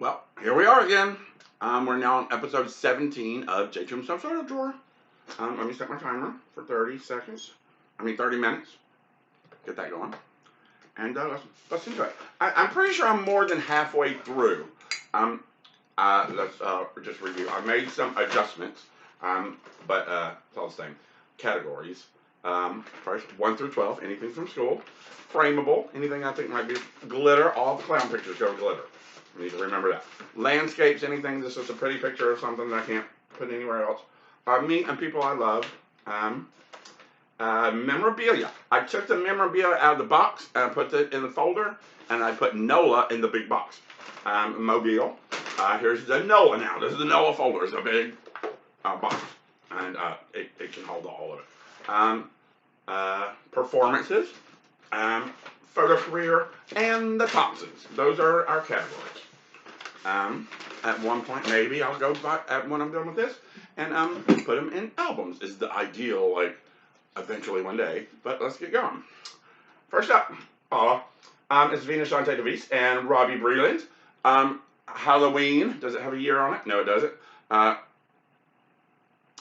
Well, here we are again. We're now on episode 17 of J. Tombstone Photo Drawer. Let me set my timer for 30 seconds. 30 minutes. Get that going. And let's into it. I'm pretty sure I'm more than halfway through. Let's just review. I made some adjustments, but it's all the same. Categories. First, 1 through 12, anything from school. Frameable, anything I think might be glitter. All the clown pictures go glitter. You need to remember that. Landscapes, anything that's just a pretty picture of something that I can't put anywhere else. Me and people I love. Memorabilia. I took the memorabilia out of the box and I put it in the folder, and I put NOLA in the big box. Mobile. Here's the NOLA now. This is the NOLA folder. It's a big box, and it can hold all of it. Performances. Photo career, and the Thompsons. Those are our categories. At one point, maybe I'll go by when I'm done with this and put them in albums. Is the ideal, like, eventually one day. But let's get going. First up, it's Venus Shante DeVries and Robbie Breland. Halloween. Does it have a year on it? No, it doesn't.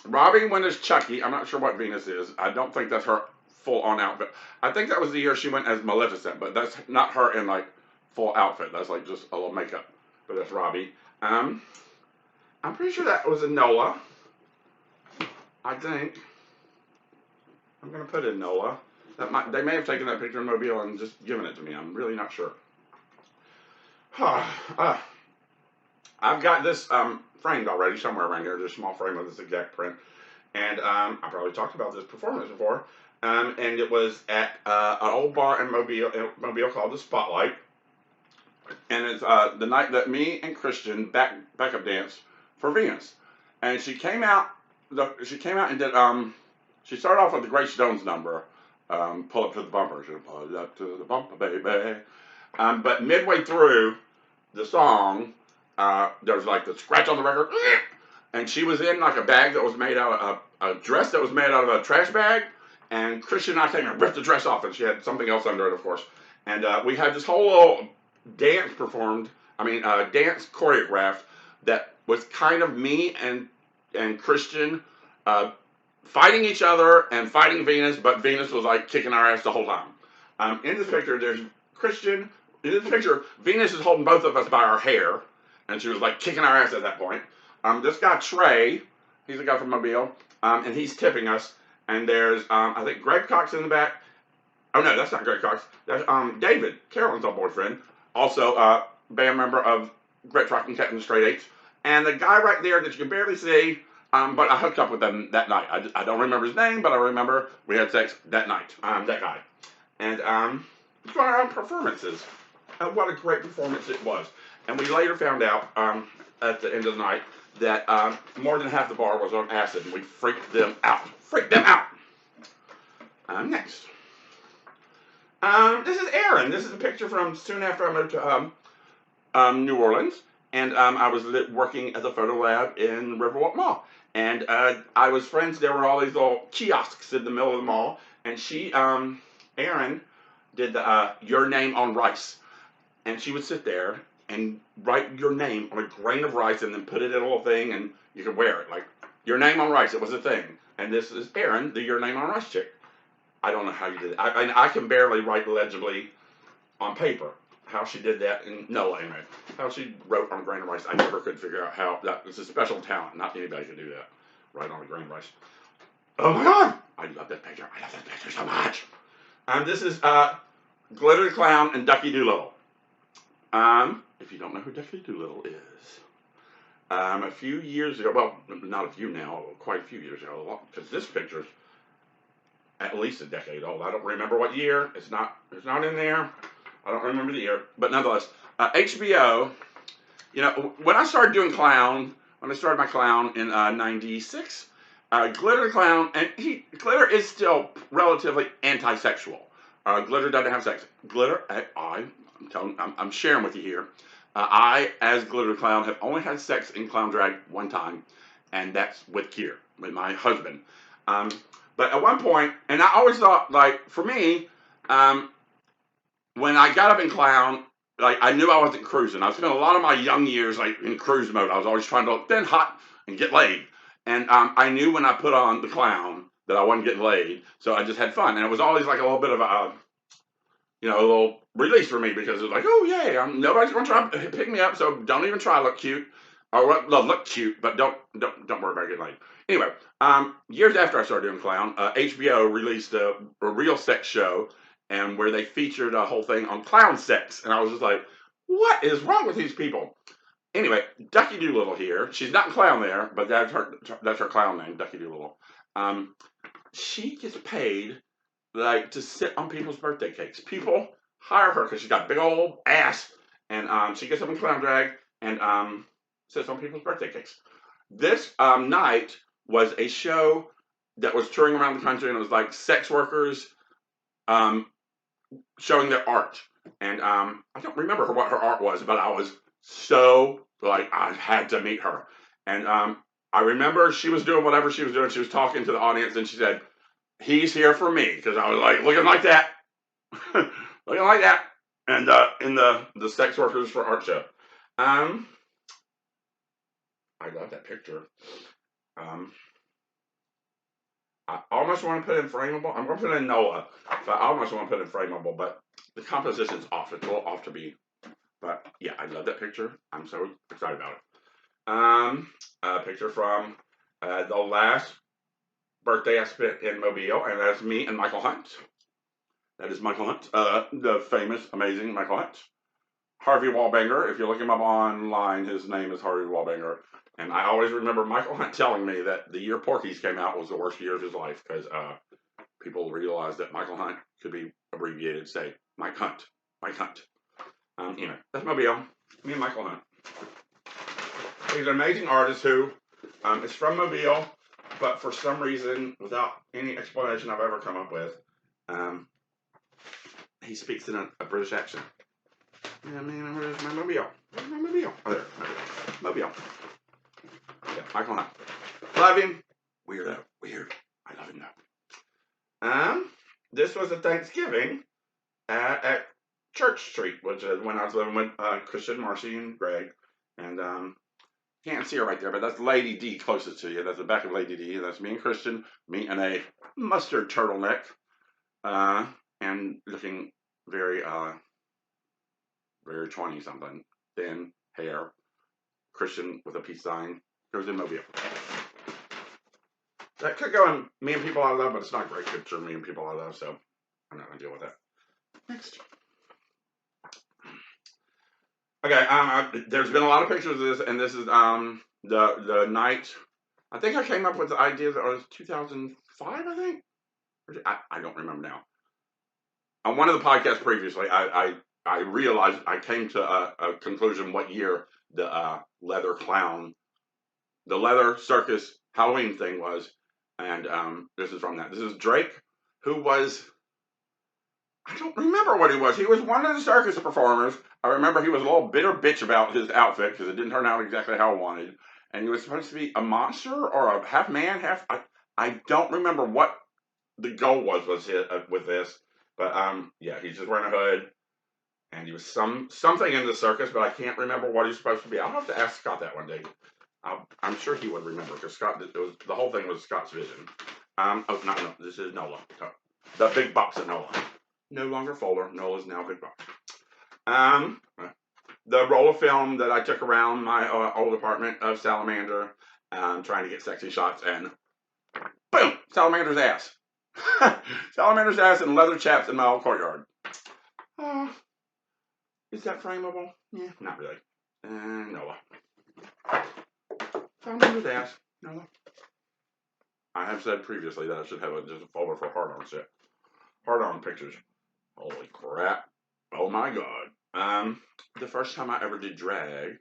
Robbie went as Chucky. I'm not sure what Venus is. I don't think that's her full-on outfit. I think that was the year she went as Maleficent, but that's not her in, like, full outfit. That's, like, just a little makeup. But that's Robbie. I'm pretty sure that was a NOLA. I think. I'm going to put in NOLA. They may have taken that picture of Mobile and just given it to me. I'm really not sure. I've got this framed already somewhere around here. There's a small frame of this exact print. And I probably talked about this performance before. And it was at an old bar in Mobile called the Spotlight. And it's the night that me and Christian backup danced for Venus. And she came out. She came out and did. She started off with the Great Stones number, "Pull Up to the Bumper." She pulled up to the bumper, baby. But midway through the song, there was like the scratch on the record, and she was in like a bag that was made out of a dress that was made out of a trash bag. And Christian and I came and ripped the dress off, and she had something else under it, of course. And we had this whole little dance dance choreographed that was kind of me and Christian fighting each other and fighting Venus, but Venus was like kicking our ass the whole time. In this picture, there's Christian. In this picture, Venus is holding both of us by our hair, and she was like kicking our ass at that point. This guy Trey, he's a guy from Mobile, and he's tipping us. And there's, I think, Greg Cox in the back. Oh, no, that's not Greg Cox. That's David, Carolyn's old boyfriend. Also, band member of Gretsch Rockin' Cat and the Straight Eights. And the guy right there that you can barely see, but I hooked up with him that night. I don't remember his name, but I remember we had sex that night. That guy. And it's one of our performances. What a great performance it was. And we later found out at the end of the night that more than half the bar was on acid, and we freaked them out. Next. This is Aaron. This is a picture from soon after I moved to New Orleans, and I was working at the photo lab in Riverwalk Mall. And I was friends. There were all these little kiosks in the middle of the mall, and she, Aaron, did the your name on rice, and she would sit there and write your name on a grain of rice, and then put it in a little thing, and you could wear it like your name on rice. It was a thing. And this is Erin, the Your Name on Rice chick. I don't know how you did it. I can barely write legibly on paper. How she did that, anyway. How she wrote on a grain of rice, I never could figure out how. That was a special talent. Not anybody could do that. Write on a grain of rice. Oh my God! I love that picture. I love that picture so much. This is Glitter the Clown and Ducky Doolittle. If you don't know who Ducky Doolittle is. A few years ago, well, not a few now, quite a few years ago, because this picture's at least a decade old. I don't remember what year. It's not in there. I don't remember the year, but nonetheless, HBO. You know, when I started doing clown, when I started my clown in '96, Glitter the Clown, and Glitter is still relatively anti-sexual. Glitter doesn't have sex. Glitter, I'm sharing with you here. I, as Glitter Clown, have only had sex in clown drag one time, and that's with Kier, with my husband. But at one point, and I always thought, like, for me, when I got up in clown, like I knew I wasn't cruising. I spent a lot of my young years like in cruise mode. I was always trying to look thin, hot, and get laid. And I knew when I put on the clown that I wasn't getting laid, so I just had fun. And it was always like a little bit of a, a little release for me because it was like, oh yay, nobody's gonna try to pick me up, so don't even try to look cute, or look cute, but don't worry about getting laid. Anyway, years after I started doing clown, HBO released a real sex show, and where they featured a whole thing on clown sex, and I was just like, what is wrong with these people? Anyway, Ducky Doolittle here. She's not clown there, but that's her clown name, Ducky Doolittle. She gets paid like to sit on people's birthday cakes. People hire her because she's got big old ass, and she gets up in clown drag and sits on people's birthday cakes. This night was a show that was touring around the country, and it was like sex workers showing their art. And I don't remember what her art was, but I was so like I had to meet her. And I remember she was doing whatever she was doing. She was talking to the audience, and she said, "He's here for me," because I was like looking like that, looking like that, and in the sex workers for art show. I love that picture. I almost want to put in frameable. I'm going to put in Nola. So I almost want to put in frameable, but the composition's off. It's a little off to be. But yeah, I love that picture. I'm so excited about it. A picture from the last birthday I spent in Mobile, and that's me and Michael Hunt. That is Michael Hunt, the famous, amazing Michael Hunt. Harvey Wallbanger. If you look him up online, his name is Harvey Wallbanger. And I always remember Michael Hunt telling me that the year Porky's came out was the worst year of his life because people realized that Michael Hunt could be abbreviated, say, Mike Hunt. Mike Hunt. That's Mobile. Me and Michael Hunt. He's an amazing artist who is from Mobile, but for some reason, without any explanation I've ever come up with, he speaks in a British accent. Yeah, man, where's my Mobile? Where's my Mobile? Oh, there. Mobile. Yeah, Michael Hunt. Love him. Weirdo. Weird. I love him though. This was a Thanksgiving at Church Street, which is when I was living with Christian, Marcy, and Greg. And can't see her right there, but that's Lady D closest to you. That's the back of Lady D. That's me and Christian. Me in a mustard turtleneck. And looking very 20-something. Thin hair. Christian with a peace sign. It was in Mobile. That could go in Me and People I Love, but it's not a great picture of Me and People I Love, so I'm not going to deal with that. Next. Okay, there's been a lot of pictures of this, and this is the night. I think I came up with the idea that it was 2005, I think? I don't remember now. On one of the podcasts previously, I realized I came to a conclusion what year the leather circus Halloween thing was, and this is from that. This is Drake, who was, I don't remember what he was. He was one of the circus performers. I remember he was a little bitter bitch about his outfit because it didn't turn out exactly how I wanted, and he was supposed to be a monster or a half man, half. I don't remember what the goal was with this, but yeah, he's just wearing a hood. And he was something in the circus, but I can't remember what he's supposed to be. I'll have to ask Scott that one day. I'm sure he would remember because the whole thing was Scott's vision. No, this is Nola. The big box at Nola. No longer Folder. Nola's now big box. The roll of film that I took around my old apartment of Salamander, trying to get sexy shots, and boom, Salamander's ass. Salamander's ass and leather chaps in my old courtyard. Is that frameable? Yeah, not really. Nola. Salamander's ass. Nola. I have said previously that I should have just a folder for hard-on shit. Hard-on pictures. Holy crap. Oh my god. The first time I ever did drag,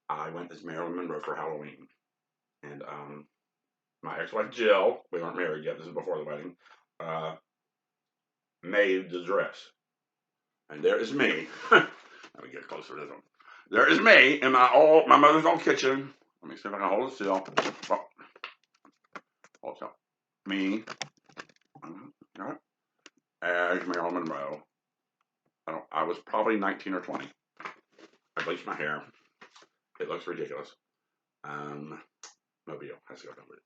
I went as Marilyn Monroe for Halloween. And, my ex-wife Jill, we weren't married yet, this is before the wedding, made the dress. And there is me. Let me get closer to this one. There is me in my mother's old kitchen. Let me see if I can hold it still. Oh. Hold it still. Me. As Marilyn Monroe. I was probably 19 or 20. I bleached my hair. It looks ridiculous. Mobile has to go Mobile.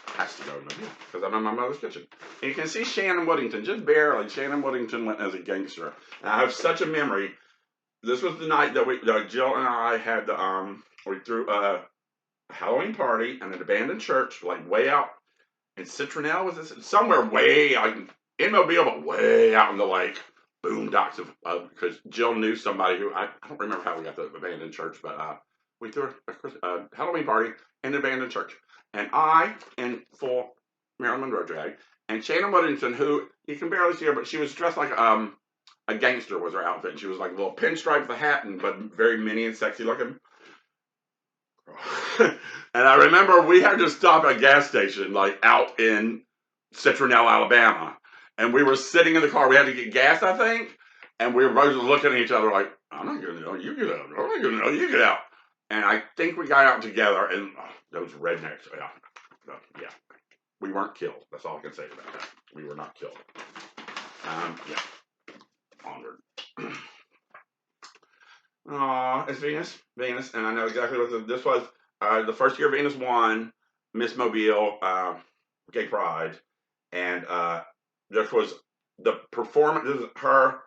Has to go Mobile because I'm in my mother's kitchen. And you can see Shannon Woodington, just barely. Shannon Woodington went as a gangster. And I have such a memory. This was the night that Jill and I had we threw a Halloween party in an abandoned church, like way out in Citronelle. Was this somewhere way out in Mobile, but way out in the like boondocks of because Jill knew somebody who I don't remember how we got the abandoned church, but we threw a Halloween party in an abandoned church, and I in full Marilyn Monroe drag, and Shannon Woodington, who you can barely see her, but she was dressed like a gangster was her outfit. She was like a little pinstripe the hat, but very mini and sexy looking. And I remember we had to stop at a gas station, like out in Citronelle, Alabama. And we were sitting in the car. We had to get gas, I think. And we were both looking at each other like, I'm not going to know. You get out. I'm not going to know. You get out. And I think we got out together. And those rednecks, yeah. We weren't killed. That's all I can say about that. We were not killed. Yeah. Onward. It's Venus. Venus. And I know exactly what this was. The first year Venus won Miss Mobile Gay Pride. And this was the performance. This is her.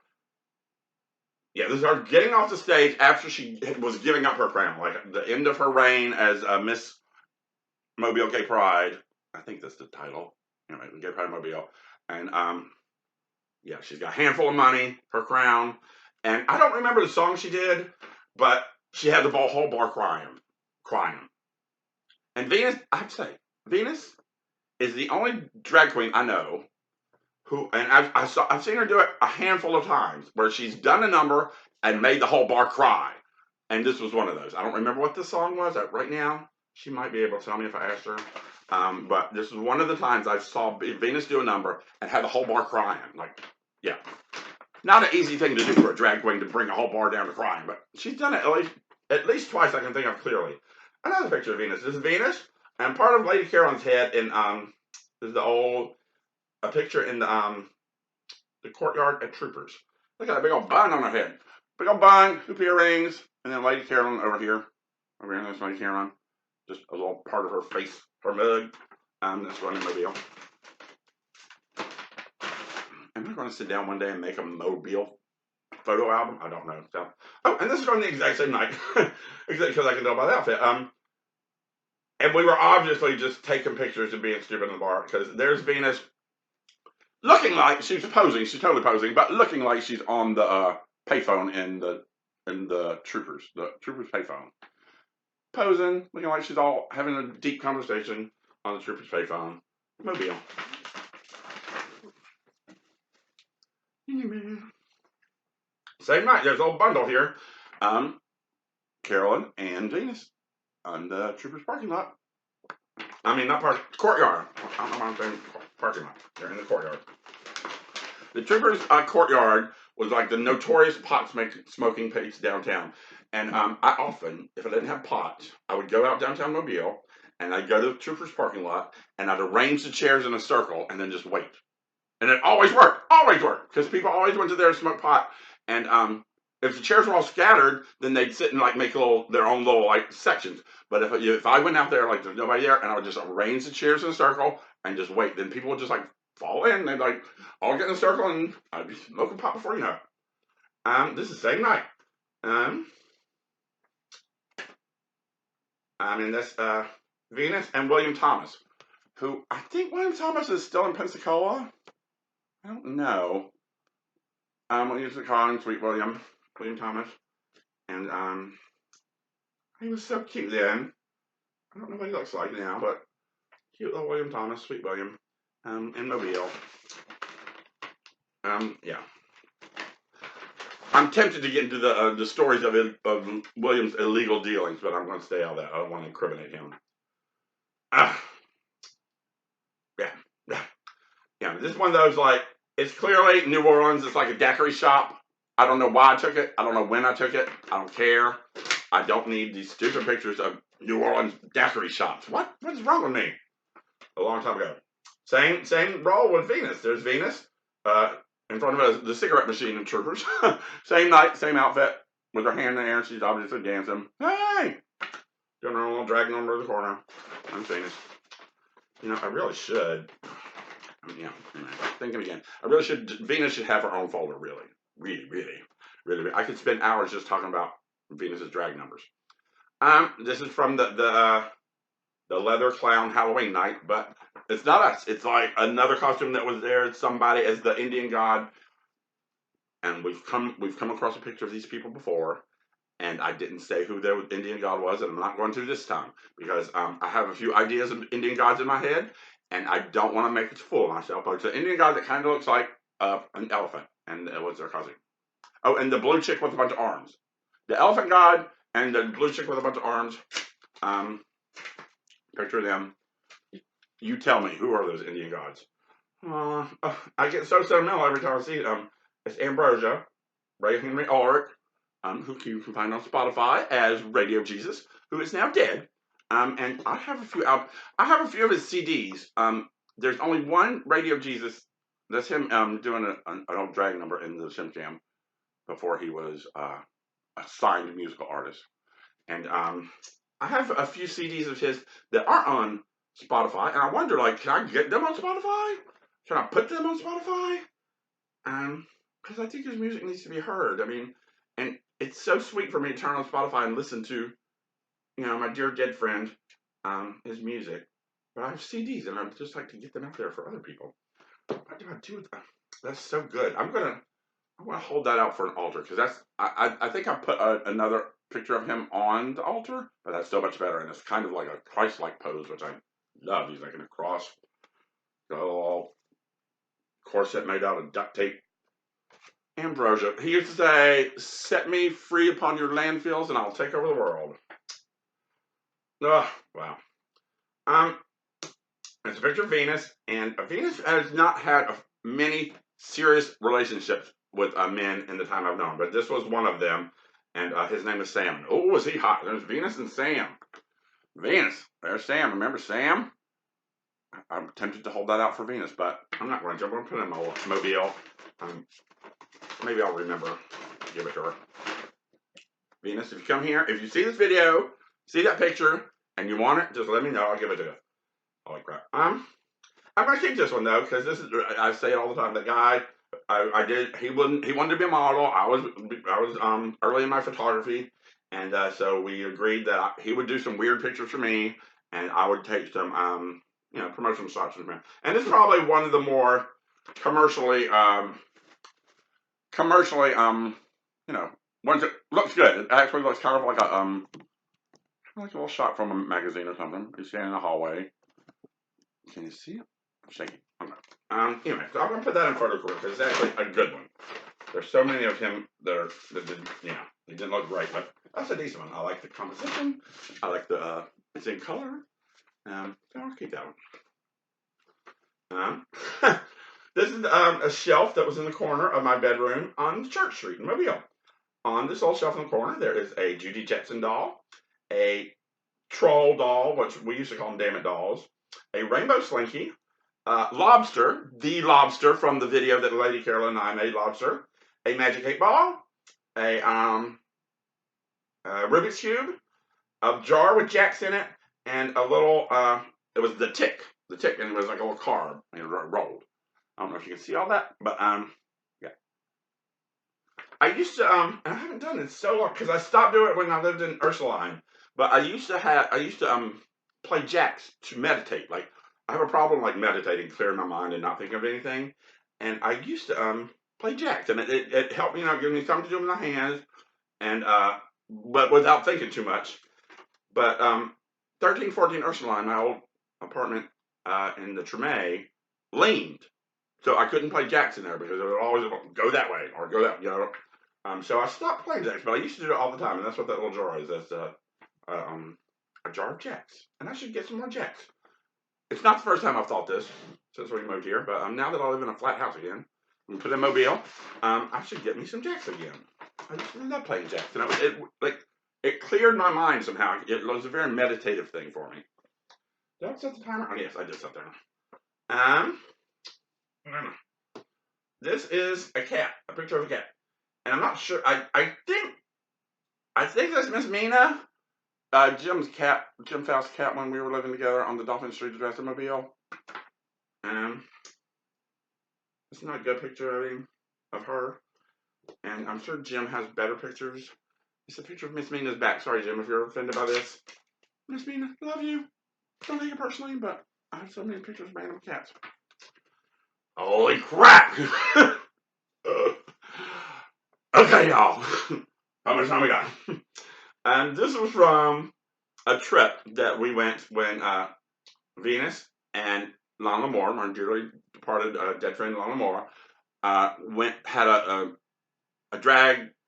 Yeah, this is her getting off the stage after she was giving up her crown. Like the end of her reign as Miss Mobile Gay Pride. I think that's the title. Anyway, Gay Pride Mobile. And yeah, she's got a handful of money, her crown. And I don't remember the song she did, but she had the whole bar crying. And Venus, I have to say, Venus is the only drag queen I know who, and I've seen her do it a handful of times, where she's done a number and made the whole bar cry. And this was one of those. I don't remember what the song was right now. She might be able to tell me if I asked her. But this was one of the times I saw Venus do a number and had the whole bar crying. Like, yeah. Not an easy thing to do for a drag queen to bring a whole bar down to crying, but she's done it at least twice I can think of clearly. Another picture of Venus. This is Venus, and part of Lady Carolyn's head in is a picture in the courtyard at Troopers. Look at that big old bun on her head. Big old bun, hoop earrings, and then Lady Carolyn over here. Over here, that's Lady Carolyn. Just a little part of her face, her mug. That's running Mobile. Am I going to sit down one day and make a Mobile photo album? I don't know. So, and this is on the exact same night, because I can tell by the outfit. And we were obviously just taking pictures and being stupid in the bar, because there's Venus looking like she's posing. She's totally posing, but looking like she's on the payphone in the Troopers payphone, posing, looking like she's all having a deep conversation on the Troopers payphone. Mobile. Same night, there's a little bundle here. Carolyn and Venus on the Troopers parking lot. I mean, not courtyard. I don't know why I'm saying parking lot. They're in the courtyard. The Troopers courtyard was like the notorious pot smoking place downtown. And I often, if I didn't have pot, I would go out downtown Mobile and I'd go to the Troopers parking lot and I'd arrange the chairs in a circle and then just wait. And it always worked, because people always went to there to smoke pot. And if the chairs were all scattered, then they'd sit and like make their own little like sections. But if I went out there, like there's nobody there, and I would just arrange the chairs in a circle and just wait, then people would just like fall in. They'd like all get in a circle, and I'd be smoking pot before you know it. This is the same night. I mean, that's Venus and William Thomas, who I think William Thomas is still in Pensacola. I don't know. William Colin, Sweet William Thomas, and he was so cute then. I don't know what he looks like now, but cute little William Thomas, Sweet William, in Mobile. Yeah. I'm tempted to get into the stories of William's illegal dealings, but I'm going to stay out of that. I don't want to incriminate him. Yeah. This is one of those like. It's clearly New Orleans. It's like a daiquiri shop. I don't know why I took it. I don't know when I took it. I don't care. I don't need these stupid pictures of New Orleans daiquiri shops. What's wrong with me? A long time ago. Same role with Venus. There's Venus in front of the cigarette machine in Troopers. Same night, same outfit. with her hand in the air. She's obviously dancing. Hey! Doing her own little dragging over the corner. I'm Venus. You know, I really should. Yeah, thinking again. I really should. Venus should have her own folder. Really. I could spend hours just talking about Venus's drag numbers. This is from the leather clown Halloween night, but it's not us. It's like another costume that was there. It's somebody as the Indian god, and we've come across a picture of these people before, and I didn't say who the Indian god was, and I'm not going to this time because I have a few ideas of Indian gods in my head, and I don't want to make a fool of myself. But it's an Indian god that kind of looks like an elephant, and what's their costume? Oh, and the blue chick with a bunch of arms. The elephant god and the blue chick with a bunch of arms. Picture them. You tell me, who are those Indian gods? I get so sentimental every time I see it. It's Ambrosia, Ray Henry Ulrich, who you can find on Spotify as Radio Jesus, who is now dead. And I have a few out. I have a few of his CDs. There's only one Radio Jesus. That's him doing an old drag number in the Sim Jam before he was a signed musical artist. And I have a few CDs of his that aren't on Spotify, and I wonder, like, can I get them on Spotify? Can I put them on Spotify? Because I think his music needs to be heard. I mean, and it's so sweet for me to turn on Spotify and listen to, you know, my dear dead friend, his music. But I have CDs, and I'd just like to get them out there for other people. What do I do with that? That's so good. I want to hold that out for an altar, because that's, I think I put another picture of him on the altar, but that's so much better, and it's kind of like a Christ-like pose, which I love. He's like in a cross, got a little corset made out of duct tape. Ambrosia, he used to say, "Set me free upon your landfills, and I'll take over the world." Oh, wow. It's a picture of Venus, and Venus has not had many serious relationships with men in the time I've known, but this was one of them, and his name is Sam. Oh, is he hot? There's Venus and Sam. Venus, there's Sam. Remember Sam? I'm tempted to hold that out for Venus, but I'm not going to. I'm going to put it in my mobile. Maybe I'll remember. Give it to her. Venus, if you come here, if you see this video, see that picture, and you want it, just let me know. I'll give it to you. Holy crap. I'm going to keep this one, though, because this is, I say it all the time. The guy, he wanted to be a model. I was early in my photography, and so we agreed that he would do some weird pictures for me, and I would take some, promotional shots from him. And it's probably one of the more commercially, ones that looks good. It actually looks kind of like a little shot from a magazine or something. He's standing in the hallway. Can you see it? I'm shaking. Anyway, so I'm going to put that in photo group because it's actually a good one. There's so many of him that they didn't look right, but that's a decent one. I like the composition. I like the, it's in color. So I'll keep that one. This is a shelf that was in the corner of my bedroom on Church Street in Mobile. On this old shelf in the corner, there is a Judy Jetson doll, a troll doll, which we used to call them damn it dolls, a rainbow slinky, lobster, the lobster from the video that Lady Carolyn and I made, lobster, a magic 8-ball, a Rubik's Cube, a jar with jacks in it, and a little, it was the tick, and it was like a little carb, and it rolled. I don't know if you can see all that, but, yeah. I used to, I haven't done it so long, because I stopped doing it when I lived in Ursuline, but I used to play jacks to meditate. Like, I have a problem, like, meditating, clearing my mind and not thinking of anything, and I used to, play jacks, and it helped me, give me something to do with my hands, and, but without thinking too much. But, 1314 Ursuline, my old apartment, in the Tremay, leaned. So I couldn't play jacks in there because it would always go that way or go that, so I stopped playing jacks, but I used to do it all the time, and that's what that little jar is. That's a jar of jacks, and I should get some more jacks. It's not the first time I've thought this since we moved here, but now that I live in a flat house again, and put in Mobile, I should get me some jacks again. I just love playing jacks, and it cleared my mind somehow. It was a very meditative thing for me. Did I set the timer? Oh yes, I did set the timer. This is a cat, a picture of a cat. And I'm not sure, I think I think that's Miss Mina. Jim Faust's cat when we were living together on the Dolphin Street Dresser-mobile. It's not a good picture of her. And I'm sure Jim has better pictures. It's a picture of Miss Mina's back. Sorry, Jim, if you're offended by this. Miss Mina, love you. Don't take it personally, but I have so many pictures of random cats. Holy crap! Okay, y'all. How much time we got? And this was from a trip that we went when Venus and Lon Lamore, my dearly departed dead friend Lon Lamore, had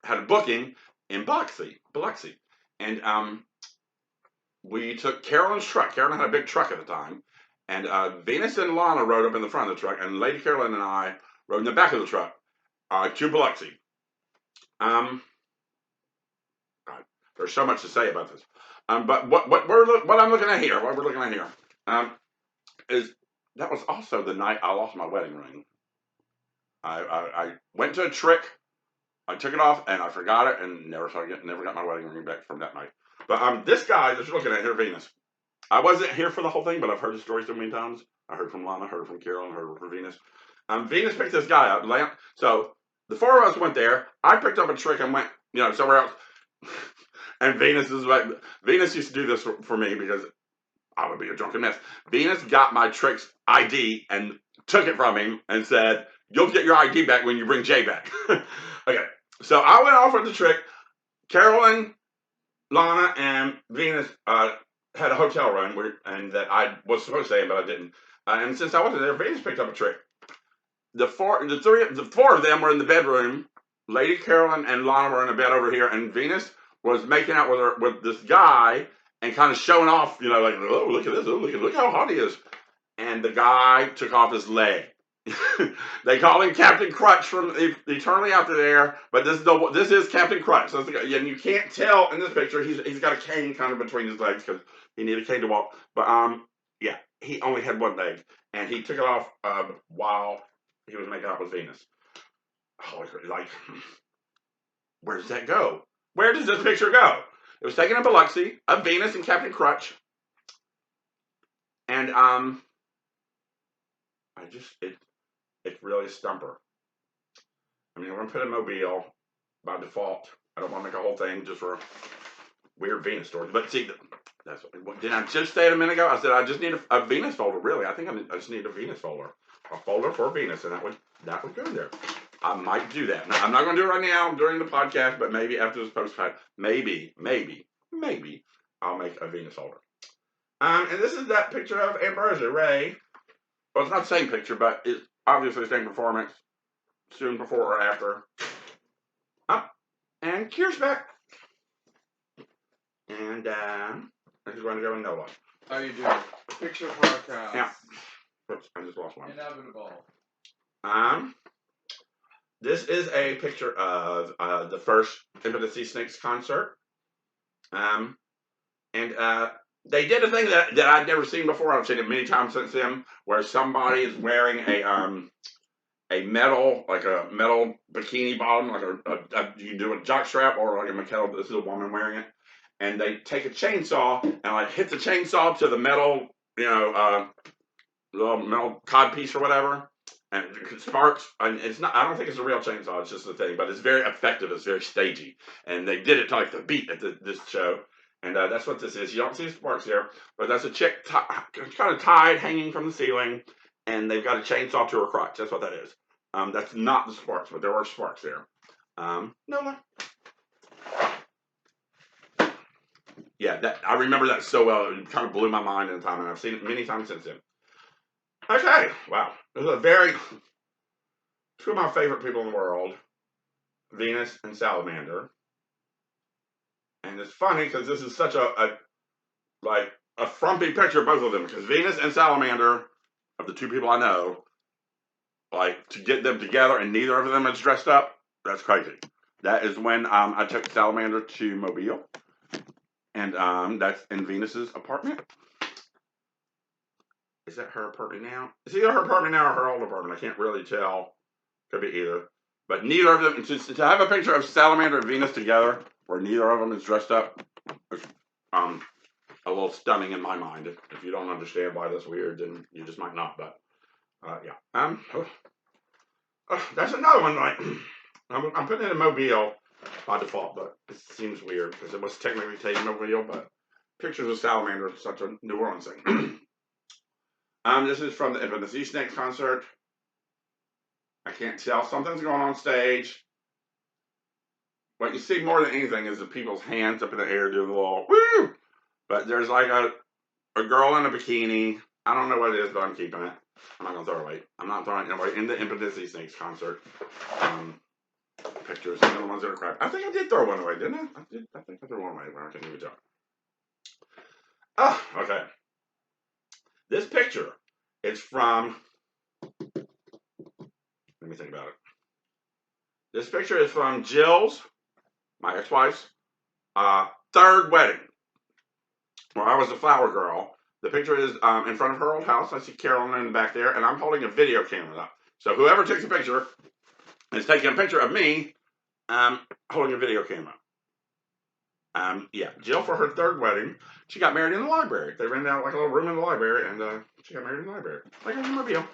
a booking in Biloxi, and we took Carolyn's truck. Carolyn had a big truck at the time, and Venus and Lana rode up in the front of the truck, and Lady Carolyn and I rode in the back of the truck to Biloxi. God, there's so much to say about this. But what I'm looking at here, what we're looking at here, is that was also the night I lost my wedding ring. I went to a trick, I took it off, and I forgot it, and never got my wedding ring back from that night. But this guy that you're looking at here, Venus, I wasn't here for the whole thing, but I've heard the story so many times. I heard from Lana, heard from Carol, and heard from Venus. Venus picked this guy up. So the four of us went there. I picked up a trick and went, somewhere else. And Venus used to do this for me because I would be a drunken mess. Venus got my trick's ID and took it from him and said, "You'll get your ID back when you bring Jay back." Okay, so I went off with the trick. Carolyn, Lana, and Venus had a hotel room and that I was supposed to stay in, but I didn't. And since I wasn't there, Venus picked up a trick. The four of them were in the bedroom. Lady Carolyn and Lana were in a bed over here, and Venus was making out with this guy and kind of showing off, like, oh, look at this, look how hot he is. And the guy took off his leg. They call him Captain Crutch from Eternally After There, but this is Captain Crutch. So and you can't tell in this picture. He's got a cane kind of between his legs because he needed a cane to walk. But yeah, he only had one leg, and he took it off while he was making out with Venus. Oh, like, where does that go? Where does this picture go? It was taken in Biloxi of Venus and Captain Crutch, and it's really a stumper. I mean, we're gonna put in Mobile by default. I don't want to make a whole thing just for a weird Venus story. But see, did I just say it a minute ago? I said I just need a Venus folder. Really, I think I just need a Venus folder, a folder for Venus, and that would go in there. I might do that. Now, I'm not going to do it right now during the podcast, but maybe after this postcard, maybe I'll make a Venus folder. And this is that picture of Ambrosia Ray. Well, it's not the same picture, but it's obviously the same performance. Soon before or after. And Kier's back. And this is going to go in Nola. How you doing? Picture podcast. Yeah. Oops, I just lost one. Inevitable. This is a picture of the first Infinite Sea Snakes concert. And they did a thing that I'd never seen before. I've seen it many times since then, where somebody is wearing a metal bikini bottom, like you can do a jock strap or like a metal. This is a woman wearing it, and they take a chainsaw and like hit the chainsaw to the metal, little metal cod piece or whatever, and it sparks. And it's not. I don't think it's a real chainsaw. It's just a thing, but it's very effective. It's very stagey, and they did it to like the beat at this show. And that's what this is. You don't see sparks here, but that's a chick kind of tied, hanging from the ceiling, and they've got a chainsaw to her crotch. That's what that is. That's not the sparks, but there are sparks there. Nola. Yeah, I remember that so well. It kind of blew my mind in the time, and I've seen it many times since then. Okay, wow. This is two of my favorite people in the world, Venus and Salamander. And it's funny because this is such a frumpy picture of both of them, because Venus and Salamander, of the two people I know, like, to get them together and neither of them is dressed up, that's crazy. That is when I took Salamander to Mobile, and that's in Venus's apartment. Is that her apartment now? It's either her apartment now or her old apartment. I can't really tell. Could be either. But neither of them, to have a picture of Salamander and Venus together, where neither of them is dressed up, is a little stunning in my mind. If you don't understand why that's weird, then you just might not. But yeah, that's another one. Like I'm putting it in Mobile by default, but it seems weird because it was technically taken Mobile, but pictures of Salamander is such a New Orleans thing. This is from the Infamous Sea Snakes concert. I can't tell. Something's going on stage. What you see more than anything is the people's hands up in the air doing the little woo. But there's like a girl in a bikini. I don't know what it is, but I'm keeping it. I'm not gonna throw it away. I'm not throwing it away in the Infamous Sea Snakes concert. Pictures, the ones that are crap. I think I did throw one away, didn't I? I think I threw one away, but I couldn't even tell. Oh, okay. This picture is from. Let me think about it. This picture is from Jill's, my ex-wife's, third wedding, where I was a flower girl. The picture is in front of her old house. I see Carolyn in the back there, and I'm holding a video camera up. So whoever takes a picture is taking a picture of me holding a video camera. Yeah, Jill, for her third wedding, she got married in the library. They rented out like a little room in the library, and she got married in the library. Like a Mobile.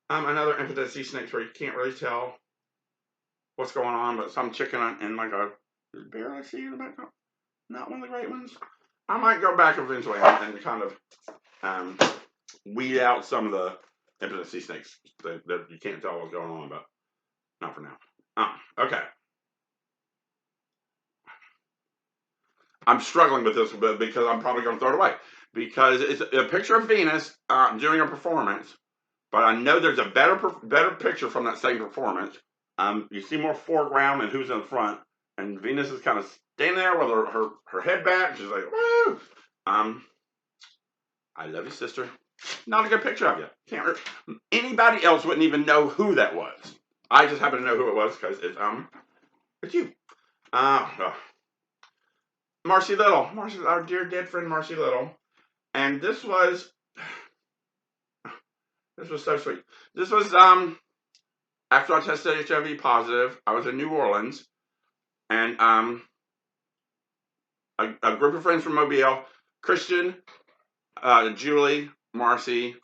Another Infamous Sea Snakes where you can't really tell what's going on, but some chicken in like a bear I see in the background. Not one of the great ones. I might go back eventually and kind of weed out some of the Infamous Sea Snakes that you can't tell what's going on, but not for now. Okay. I'm struggling with this a bit because I'm probably going to throw it away. Because it's a picture of Venus doing a performance, but I know there's a better picture from that same performance. You see more foreground and who's in the front, and Venus is kind of standing there with her head back. She's like, woo! I love you, sister. Not a good picture of you. Anybody else wouldn't even know who that was. I just happen to know who it was because it's you. Marcy Little, our dear dead friend Marcy Little. And this was so sweet. This was after I tested HIV positive. I was in New Orleans, and a group of friends from Mobile, Christian, Julie, Marcy,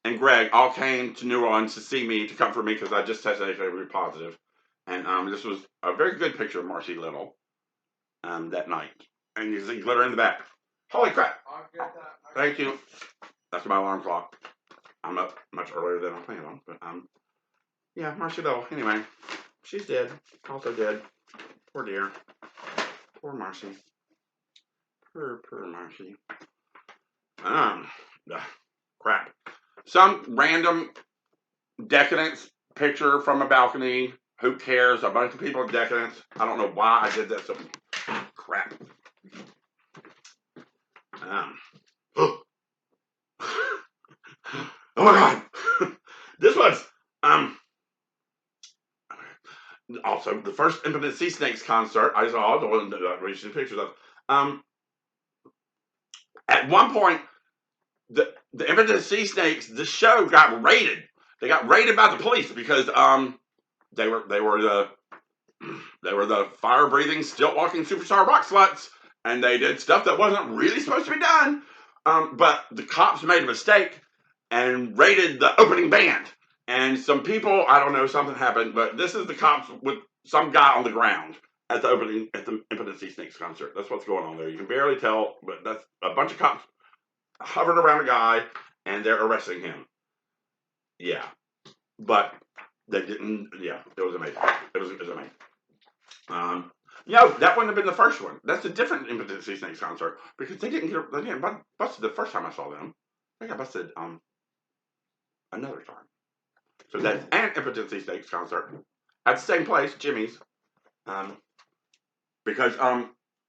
and Greg all came to New Orleans to see me, to comfort me because I just tested HIV positive. And this was a very good picture of Marcy Little that night. And you see glitter in the back. Holy crap! I'll get that. Thank you. That's my alarm clock. I'm up much earlier than I planned on, but yeah, Marcy Little. Anyway, she's dead. Also dead. Poor dear. Poor Marcy. Poor Marcy. Crap. Some random decadence picture from a balcony. Who cares? A bunch of people in decadence. I don't know why I did that. So crap. Oh my god. This was also the first Infamous Sea Snakes concert I saw. The one that I released pictures of. At one point, the Infamous Sea Snakes, the show got raided. They got raided by the police because they were the fire-breathing, stilt-walking superstar rock sluts, and they did stuff that wasn't really supposed to be done. But the cops made a mistake and raided the opening band. And some people, I don't know, something happened, but this is the cops with some guy on the ground at the Infamous Sea Snakes concert. That's what's going on there. You can barely tell, but that's a bunch of cops hovering around a guy, and they're arresting him. Yeah. But they didn't, yeah, it was amazing. It was amazing. No, that wouldn't have been the first one. That's a different Infamous Sea Snakes concert because they didn't get busted the first time I saw them. They got busted another time. So that's an Infamous Sea Snakes concert at the same place, Jimmy's. Because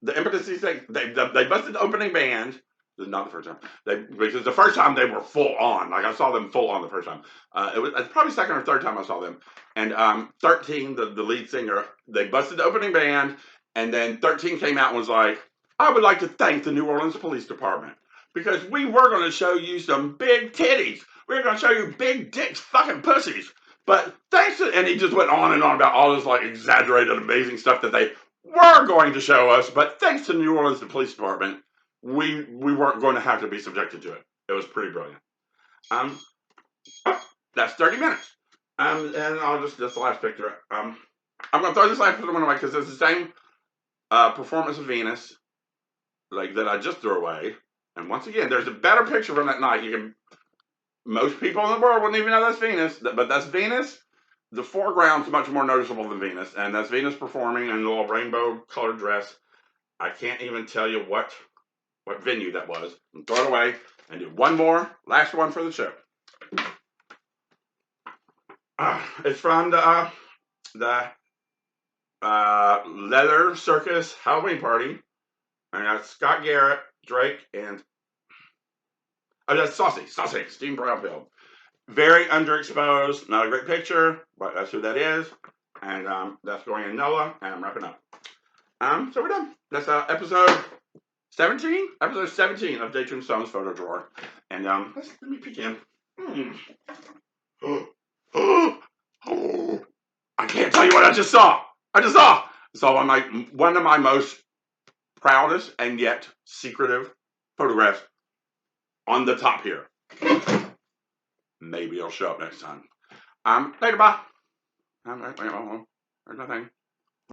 the Infamous Sea Snakes they busted the opening band. This is not the first time. Because the first time they were full on. Like I saw them full on the first time. It's probably second or third time I saw them. And 13, the lead singer, they busted the opening band, and then 13 came out and was like, I would like to thank the New Orleans Police Department because we were going to show you some big titties. we're going to show you big dicks fucking pussies. But thanks to, and he just went on and on about all this like exaggerated, amazing stuff that they were going to show us. But thanks to New Orleans, the police department, we weren't going to have to be subjected to it. It was pretty brilliant. That's 30 minutes. And I'll just, that's the last picture. I'm going to throw this last one away because it's the same performance of Venus, like that I just threw away. And once again, there's a better picture from that night. Most people in the world wouldn't even know that's Venus, but that's Venus. The foreground's much more noticeable than Venus, and that's Venus performing in a little rainbow-colored dress. I can't even tell you what venue that was. And throw it away and do one more, last one for the show. It's from the Leather Circus Halloween Party. And that's Scott Garrett, Drake, and that's Saucy, Steve Brownfield. Very underexposed, not a great picture, but that's who that is. And that's going in NOLA, and I'm wrapping up. So we're done. That's episode 17? Episode 17 of Tombstone's Photo Drawer. And let me peek in. I can't tell you what I just saw. I saw one of my most proudest and yet secretive photographs on the top here. Maybe it'll show up next time. Later, bye. There's nothing.